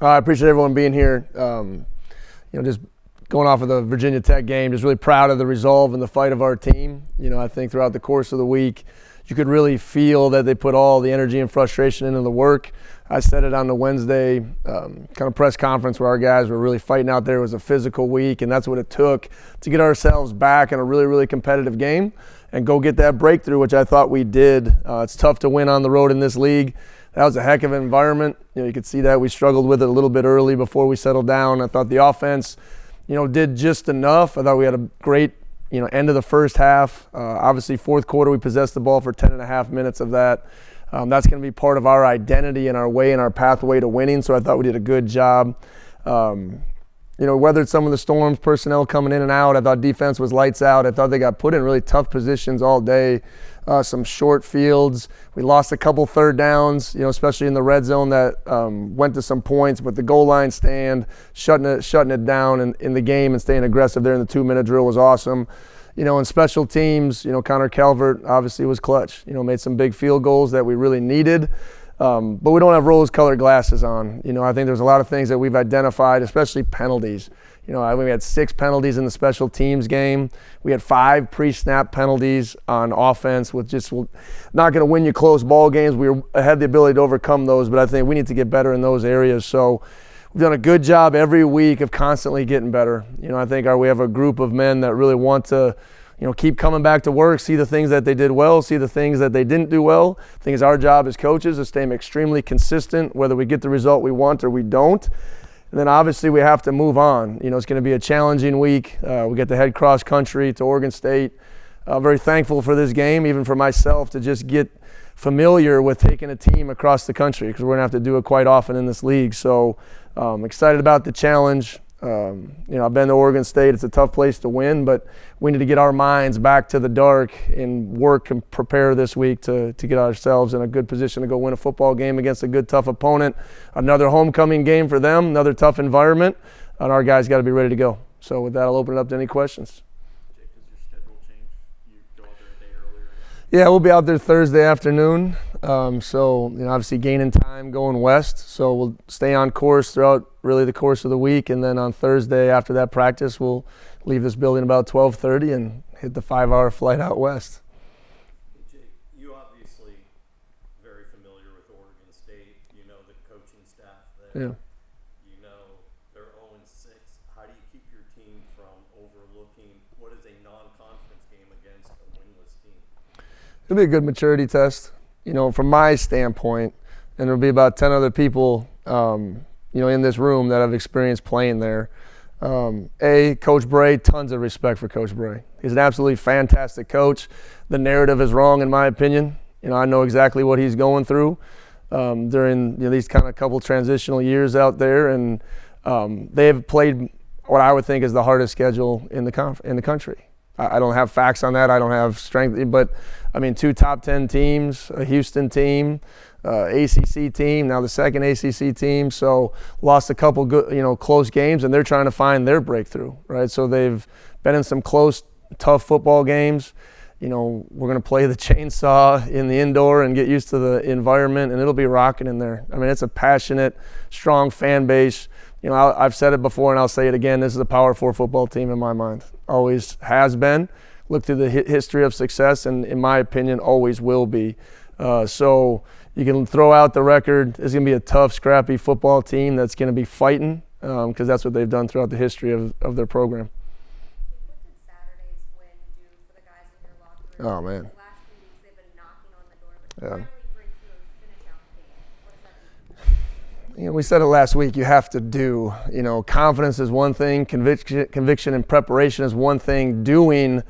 I appreciate everyone being here. Just going off of the Virginia Tech game, just really proud of the resolve and the fight of our team. I think throughout the course of the week, you could really feel that they put all the energy and frustration into the work. I said it on the Wednesday kind of press conference where our guys were really fighting out there. It was a physical week, and that's what it took to get ourselves back in a really, really competitive game and go get that breakthrough, which I thought we did. It's tough to win on the road in this league. That was a heck of an environment. You could see that we struggled with it a little bit early before we settled down. I thought the offense, did just enough. I thought we had a great, end of the first half. Obviously, fourth quarter, we possessed the ball for 10 and a half minutes of that. That's going to be part of our identity and our way and our pathway to winning. So I thought we did a good job. Weathered some of the storms, personnel coming in and out. I thought defense was lights out. I thought they got put in really tough positions all day. Some short fields. We lost a couple third downs, especially in the red zone that went to some points, but the goal line stand, shutting it down in the game and staying aggressive there in the 2-minute drill was awesome. In special teams, Connor Calvert obviously was clutch. Made some big field goals that we really needed. But we don't have rose-colored glasses on. I think there's a lot of things that we've identified, especially penalties. We had 6 penalties in the special teams game. We had 5 pre-snap penalties on offense, which just not going to win you close ball games. We had the ability to overcome those, but I think we need to get better in those areas. So we've done a good job every week of constantly getting better. I think we have a group of men that really want to keep coming back to work, see the things that they did well, see the things that they didn't do well. I think it's our job as coaches to stay extremely consistent, whether we get the result we want or we don't. And then obviously we have to move on. It's going to be a challenging week. We get to head cross country to Oregon State. Very thankful for this game, even for myself, to just get familiar with taking a team across the country because we're going to have to do it quite often in this league. So excited about the challenge. I've been to Oregon State. It's a tough place to win, but we need to get our minds back to the dark and work and prepare this week to get ourselves in a good position to go win a football game against a good, tough opponent. Another homecoming game for them, another tough environment, and our guys got to be ready to go. So with that, I'll open it up to any questions. Jake, does your schedule change? You go out there a day earlier? Yeah, we'll be out there Thursday afternoon. Obviously gaining time going west. So we'll stay on course throughout really the course of the week. And then on Thursday after that practice, we'll leave this building about 12:30 and hit the 5-hour flight out west. Jake, you obviously very familiar with Oregon State. You know the coaching staff there. Yeah. You know they're 0-6. How do you keep your team from overlooking what is a non-conference game against a winless team? It'll be a good maturity test. From my standpoint, and there'll be about 10 other people, in this room that have experienced playing there. Coach Bray, tons of respect for Coach Bray. He's an absolutely fantastic coach. The narrative is wrong, in my opinion. I know exactly what he's going through during these kind of couple transitional years out there, and they have played what I would think is the hardest schedule in the country. I don't have facts on that. I don't have strength, but 2 top 10 teams, a Houston team, ACC team, now the second ACC team. So lost a couple good, close games, and they're trying to find their breakthrough, right? So they've been in some close, tough football games. We're going to play the chainsaw in the indoor and get used to the environment, and it'll be rocking in there. It's a passionate, strong fan base. I've said it before and I'll say it again. This is a Power 4 football team in my mind. Always has been. Look through the history of success, and in my opinion, always will be. So you can throw out the record. It's going to be a tough, scrappy football team that's going to be fighting because that's what they've done throughout the history of their program. What did Saturday's win do for the guys in your locker room? Oh, man. The last few weeks they've been knocking on the door, but Yeah. finally break through and finish out the game. What does that mean? We said it last week, you have to do. Confidence is one thing, conviction and preparation is one thing. Doing,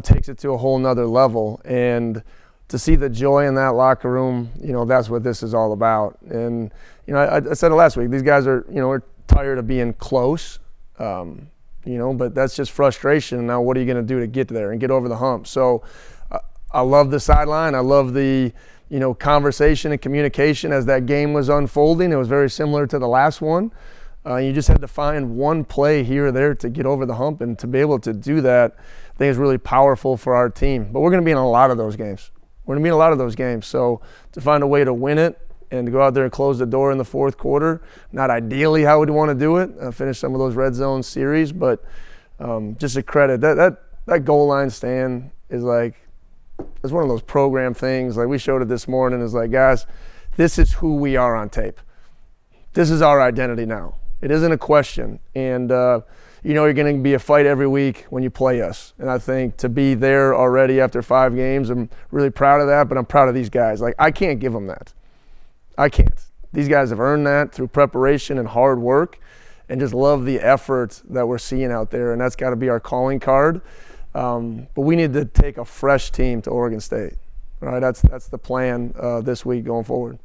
takes it to a whole nother level. And to see the joy in that locker room, that's what this is all about. And, I said it last week, these guys are, we're tired of being close, but that's just frustration. Now, what are you going to do to get there and get over the hump? So I love the sideline. I love the, conversation and communication as that game was unfolding. It was very similar to the last one. You just had to find one play here or there to get over the hump, and to be able to do that, I think is really powerful for our team. But we're going to be in a lot of those games. So to find a way to win it, and to go out there and close the door in the fourth quarter. Not ideally how we'd want to do it, finish some of those red zone series, but just a credit. That goal line stand is like, it's one of those program things. Like we showed it this morning. Is like, guys, this is who we are on tape. This is our identity now. It isn't a question. And you're going to be a fight every week when you play us. And I think to be there already after 5 games, I'm really proud of that, but I'm proud of these guys. Like, I can't give them that. I can't. These guys have earned that through preparation and hard work, and just love the effort that we're seeing out there, and that's got to be our calling card. But we need to take a fresh team to Oregon State. All right, that's the plan this week going forward.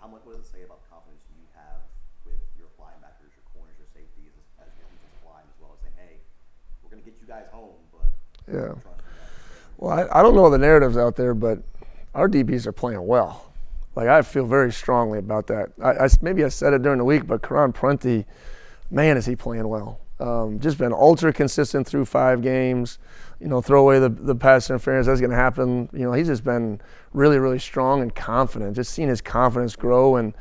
What does it say about the confidence you have with your linebackers, your corners, your safeties, as your defensive line, as well as saying, hey, we're going to get you guys home, but yeah. trust you guys. Well, I don't know the narratives out there, but our DBs are playing well. Like, I feel very strongly about that. Maybe I said it during the week, but Karan Prunty, man, is he playing well. Just been ultra consistent through 5 games. Throw away the pass interference. That's going to happen. He's just been really, really strong and confident. Just seeing his confidence grow. And,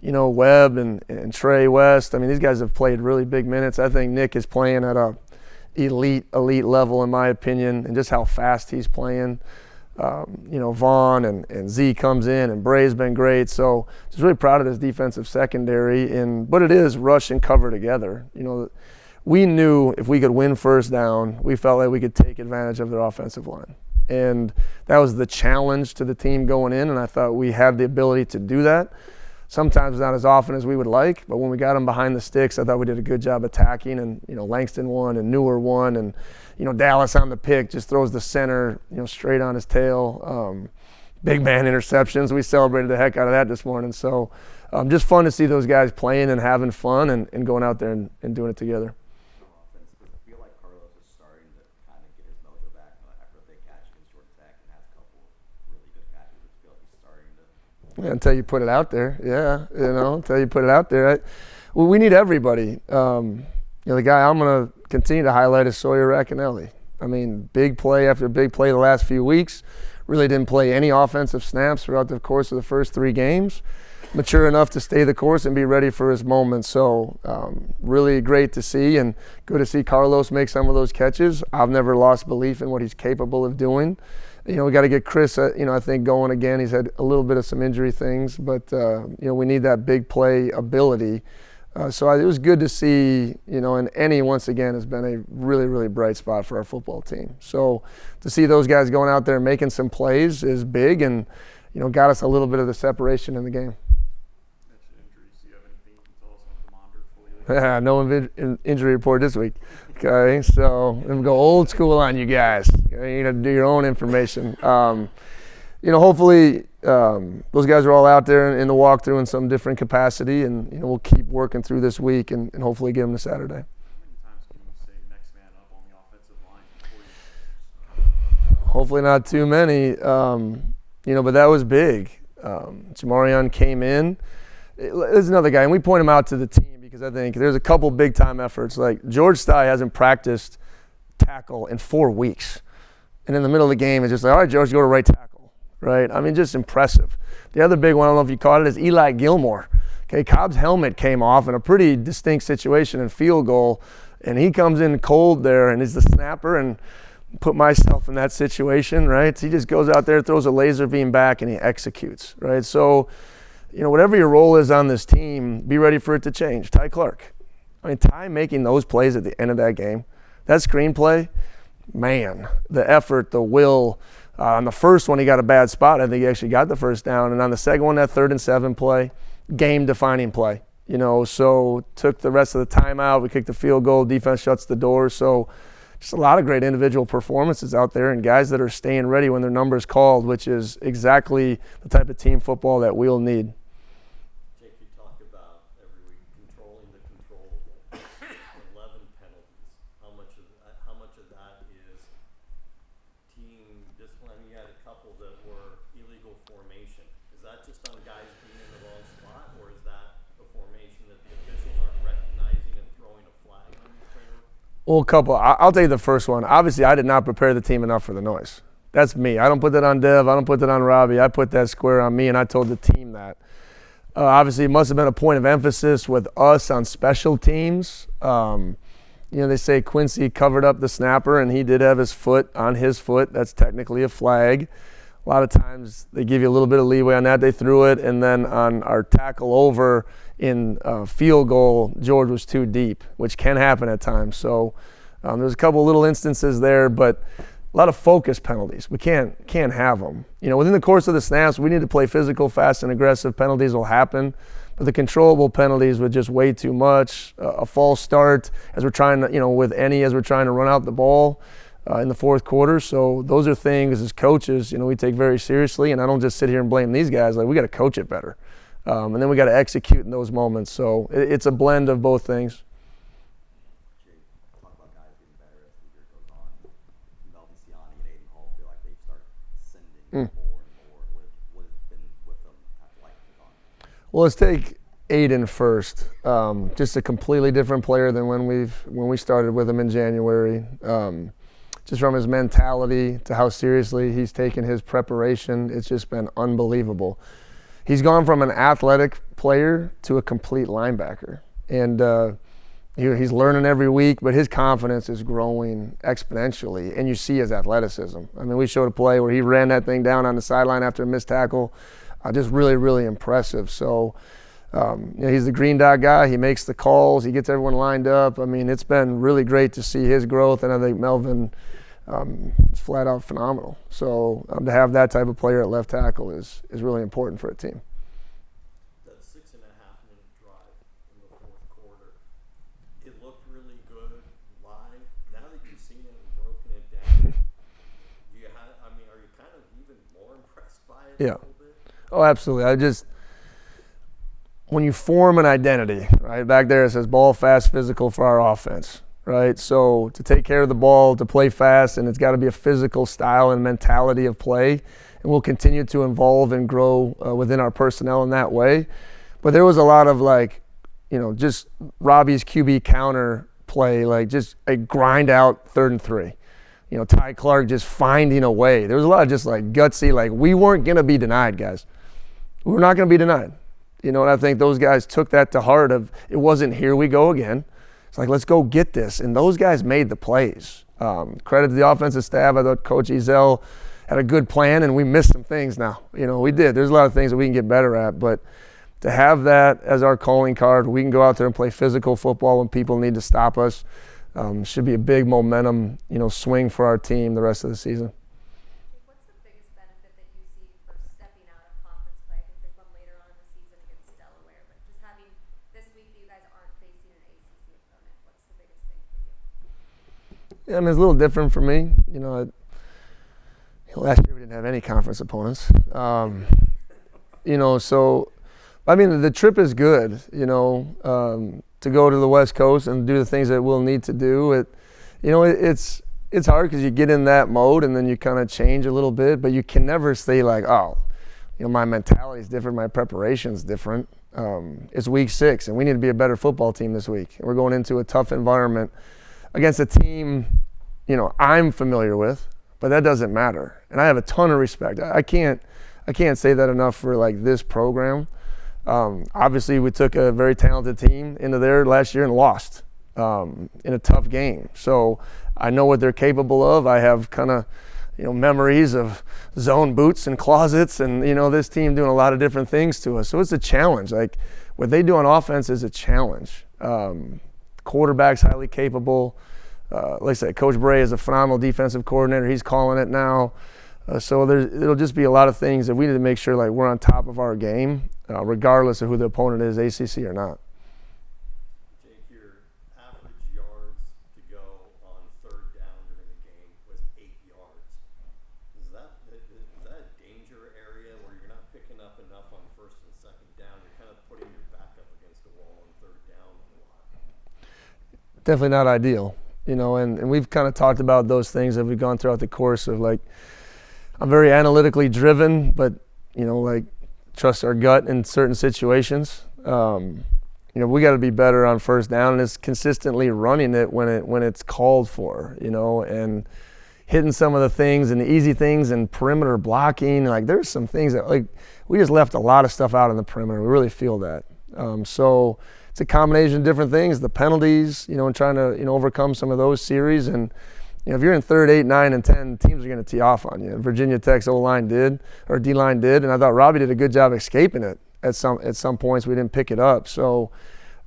Webb and Trey West, I mean, these guys have played really big minutes. I think Nick is playing at a elite level, in my opinion, and just how fast he's playing. Vaughn and Z comes in, and Bray's been great. So just really proud of this defensive secondary. But it is rush and cover together. We knew if we could win first down, we felt like we could take advantage of their offensive line. And that was the challenge to the team going in, and I thought we had the ability to do that. Sometimes not as often as we would like, but when we got them behind the sticks, I thought we did a good job attacking. And, Langston won, and Newer won, and, Dallas on the pick just throws the center, straight on his tail. Big man interceptions. We celebrated the heck out of that this morning. So just fun to see those guys playing and having fun and going out there and doing it together. I feel like Carlos is starting to kind of get his mojo back after a big catch against Georgia Tech and has a couple of really good catches. I feel like he's starting to. Yeah, until you put it out there. Yeah, until you put it out there. Well, we need everybody. The guy I'm going to continue to highlight is Sawyer Racanelli. I mean, big play after big play the last few weeks. Really didn't play any offensive snaps throughout the course of the first 3 games. Mature enough to stay the course and be ready for his moment. So really great to see, and good to see Carlos make some of those catches. I've never lost belief in what he's capable of doing. We got to get Chris, I think, going again. He's had a little bit of some injury things, but, we need that big play ability. So it was good to see, and Ennie, once again, has been a really, really bright spot for our football team. So to see those guys going out there and making some plays is big, and, got us a little bit of the separation in the game. Injuries. Do you have anything you can tell us on Demondre? No injury report this week. Okay, so I'm go old school on you guys. You do your own information. Hopefully those guys are all out there in the walkthrough in some different capacity, and we'll keep working through this week and hopefully get them to Saturday. How many times can you say next man up on the offensive line before you? Hopefully not too many. But that was big. Jamarion came in. There's another guy, and we point him out to the team because I think there's a couple big-time efforts. Like George Stye hasn't practiced tackle in 4 weeks. And in the middle of the game, it's just like, all right, George, go to right tackle, right? I mean, just impressive. The other big one, I don't know if you caught it, is Eli Gilmore. Okay, Cobb's helmet came off in a pretty distinct situation in field goal, and he comes in cold there and is the snapper, and put myself in that situation, right? So he just goes out there, throws a laser beam back, and he executes, right? So, whatever your role is on this team, be ready for it to change. Ty Clark. I mean, Ty making those plays at the end of that game, that screenplay, man, the effort, the will. On the first one, he got a bad spot. I think he actually got the first down. And on the second one, that 3rd and 7 play, game-defining play. So took the rest of the timeout. We kicked the field goal. Defense shuts the door. So just a lot of great individual performances out there and guys that are staying ready when their number is called, which is exactly the type of team football that we'll need. Jake, you talked about every week controlling the controllable. 11 penalties. How much of that is team discipline? You had a couple that were illegal formation. Is that just on guys being in the wrong spot, or is that a formation that the officials aren't recognizing and throwing a flag on your favor? Well, a couple. I'll tell you the first one. Obviously, I did not prepare the team enough for the noise. That's me. I don't put that on Dev. I don't put that on Robbie. I put that square on me, and I told the team that. Obviously, it must have been a point of emphasis with us on special teams. They say Quincy covered up the snapper, and he did have his foot on his foot. That's technically a flag. A lot of times they give you a little bit of leeway on that. They threw it, and then on our tackle over in field goal, George was too deep, which can happen at times. So there's a couple little instances there, but a lot of focus penalties. We can't have them. Within the course of the snaps, we need to play physical, fast, and aggressive. Penalties will happen, but the controllable penalties with just way too much, a false start as we're trying to, as we're trying to run out the ball in the fourth quarter. So those are things as coaches, we take very seriously, and I don't just sit here and blame these guys. Like, we got to coach it better, and then we got to execute in those moments. So it's a blend of both things. Talk about guys getting better as the year goes on. Melvin Siani and Aiden Hall feel like they start sending more and more. What has been with them like on? Well, let's take Aiden first. Just a completely different player than when we started with him in January. Just from his mentality to how seriously he's taken his preparation, it's just been unbelievable. He's gone from an athletic player to a complete linebacker. And he's learning every week, but his confidence is growing exponentially, and you see his athleticism. I mean, we showed a play where he ran that thing down on the sideline after a missed tackle. Just really, really impressive. So, he's the green dot guy. He makes the calls. He gets everyone lined up. I mean, it's been really great to see his growth, and I think Melvin is flat out phenomenal. So to have that type of player at left tackle is really important for a team. That 6.5-minute drive in the fourth quarter, it looked really good live. Now that you've seen it and broken it down, are you kind of even more impressed by it a little bit? Oh, absolutely. When you form an identity, right, back there it says ball, fast, physical for our offense, right? So to take care of the ball, to play fast, and it's got to be a physical style and mentality of play. And we'll continue to evolve and grow within our personnel in that way. But there was a lot of just Robbie's QB counter play, just a grind out 3rd and 3. Ty Clark just finding a way. There was a lot of just gutsy, we weren't going to be denied, guys. We were not going to be denied. And I think those guys took that to heart of it wasn't here we go again. It's let's go get this. And those guys made the plays. Credit to the offensive staff. I thought Coach Ezell had a good plan, and we missed some things now. We did. There's a lot of things that we can get better at. But to have that as our calling card, we can go out there and play physical football when people need to stop us. Should be a big momentum, swing for our team the rest of the season. What's the biggest benefit that you see for stepping out of conference play? I think there's one later on in the season against Delaware, but just having this week that you guys aren't facing an ACC opponent, what's the biggest thing for you? Yeah, it's a little different for me. Last year we didn't have any conference opponents. So, the trip is good, to go to the West Coast and do the things that we'll need to do. It's hard because you get in that mode and then you kind of change a little bit, but you can never say my mentality is different, my preparation is different. It's week 6 and we need to be a better football team this week. And we're going into a tough environment against a team, I'm familiar with, but that doesn't matter. And I have a ton of respect. I can't say that enough for this program. Obviously, we took a very talented team into there last year and lost in a tough game. So I know what they're capable of. I have kind of, memories of zone boots and closets and, this team doing a lot of different things to us. So it's a challenge. What they do on offense is a challenge. Quarterback's highly capable. Like I said, Coach Bray is a phenomenal defensive coordinator. He's calling it now. So it'll just be a lot of things that we need to make sure we're on top of our game, regardless of who the opponent is, ACC or not. Jake, your average yards to go on 3rd down during the game was 8 yards. Is that a danger area where you're not picking up enough on 1st and 2nd down? You're kind of putting your back up against the wall on 3rd down a lot. Definitely not ideal, and we've kind of talked about those things that we've gone throughout the course of I'm very analytically driven, but trust our gut in certain situations. We got to be better on 1st down, and it's consistently running it when it's called for. And hitting some of the things and the easy things and perimeter blocking. Like there's some things that like we just left a lot of stuff out in the perimeter. We really feel that. So it's a combination of different things, the penalties, and trying to, overcome some of those series. And, if you're in 3rd, 8, 9, and 10, teams are going to tee off on you. And Virginia Tech's O-line did, or D-line did, and I thought Robbie did a good job escaping it at some points. We didn't pick it up. So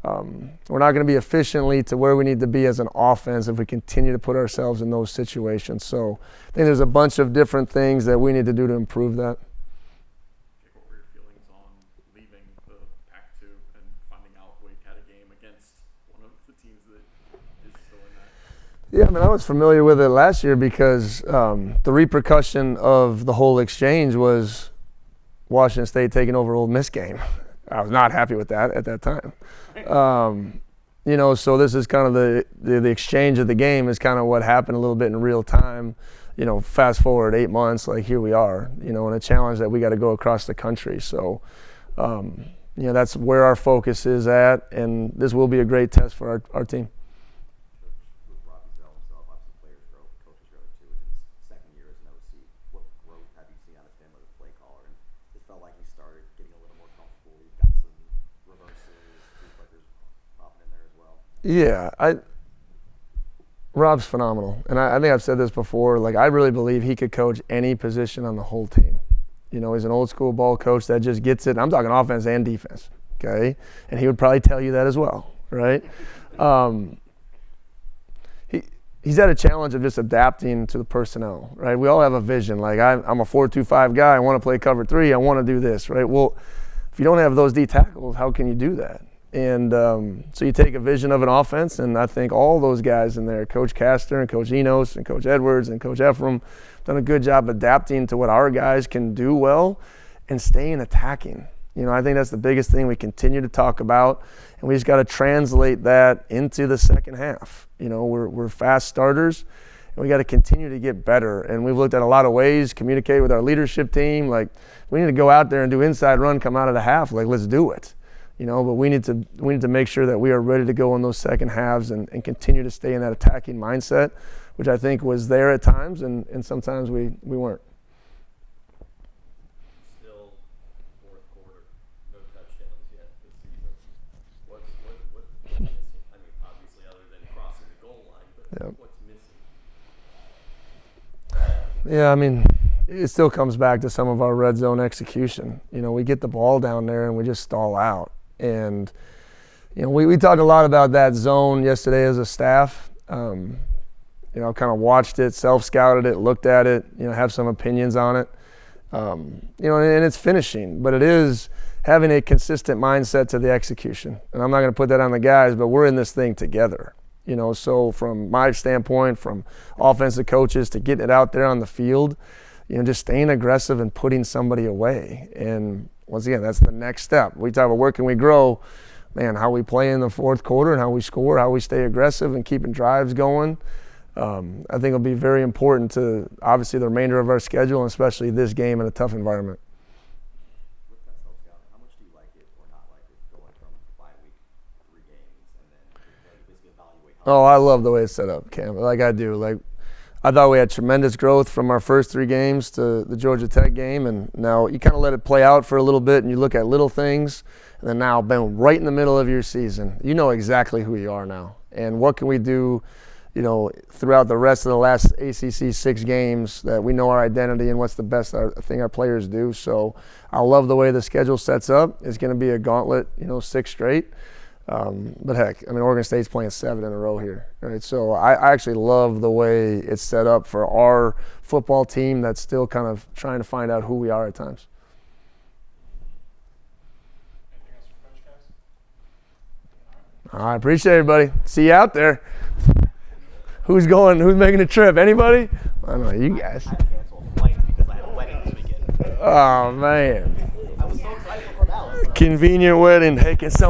we're not going to be efficiently to where we need to be as an offense if we continue to put ourselves in those situations. So I think there's a bunch of different things that we need to do to improve that. Jake, what were your feelings on leaving the Pac-2 and finding out Wake had a game against one of the teams that is still in that? Yeah, I mean, I was familiar with it last year because the repercussion of the whole exchange was Washington State taking over Ole Miss game. I was not happy with that at that time. So this is kind of the exchange of the game is kind of what happened a little bit in real time. Fast forward 8 months, like here we are, and a challenge that we got to go across the country. So, that's where our focus is at, and this will be a great test for our team. With Robbie Zell himself, obviously players grow, coaches grow too. It's his second year as an OC. What growth have you seen out of him as a play caller? And it felt like he started getting a little more comfortable. He's got some reverses, two flickers popping in there as well. Yeah, Rob's phenomenal, and I think I've said this before. Like I really believe he could coach any position on the whole team. He's an old school ball coach that just gets it. I'm talking offense and defense, okay? And he would probably tell you that as well, right? He's had a challenge of just adapting to the personnel, right? We all have a vision. Like I'm a 4-2-5 guy. I want to play cover 3. I want to do this, right? Well, if you don't have those D tackles, how can you do that? And so you take a vision of an offense, and I think all those guys in there, Coach Castor and Coach Enos and Coach Edwards and Coach Ephraim, done a good job adapting to what our guys can do well and staying attacking. I think that's the biggest thing we continue to talk about, and we just got to translate that into the second half. We're fast starters, and we got to continue to get better. And we've looked at a lot of ways, communicate with our leadership team. Like we need to go out there and do inside run, come out of the half. Like let's do it. But we need to make sure that we are ready to go in those second halves and continue to stay in that attacking mindset, which I think was there at times, and sometimes we weren't. Still fourth quarter, no touchdowns yet this season. What's missing? I mean, obviously other than crossing the goal line, but what's missing? Yeah, I mean, it still comes back to some of our red zone execution. We get the ball down there and we just stall out. And, we talked a lot about that zone yesterday as a staff. Kind of watched it, self-scouted it, looked at it, have some opinions on it. And it's finishing, but it is having a consistent mindset to the execution. And I'm not going to put that on the guys, but we're in this thing together. So from my standpoint, from offensive coaches to getting it out there on the field, just staying aggressive and putting somebody away. And once again, that's the next step. We talk about where can we grow, man, how we play in the fourth quarter and how we score, how we stay aggressive and keeping drives going. I think it'll be very important to obviously the remainder of our schedule, and especially this game in a tough environment. With that self-scouting, how much do you like it or not like it going from 5 week, 3 games, and then basically evaluate how I love the way it's set up, Cam. Like I do. Like I thought we had tremendous growth from our first 3 games to the Georgia Tech game, and now you kind of let it play out for a little bit, and you look at little things, and then now, boom, right in the middle of your season, you know exactly who you are now, and what can we do, throughout the rest of the last ACC 6 games that we know our identity and what's the best thing our players do. So I love the way the schedule sets up. It's going to be a gauntlet, 6 straight. But heck, I mean, Oregon State's playing 7 in a row here, right? So I actually love the way it's set up for our football team that's still kind of trying to find out who we are at times. Anything else for Coach, guys? All right, appreciate everybody. See you out there. Who's making a trip? Anybody? I don't know, you guys. I had to cancel a flight because I had a wedding this weekend. Oh, man. I was so excited for Corvallis. Convenient wedding. Hey, can someone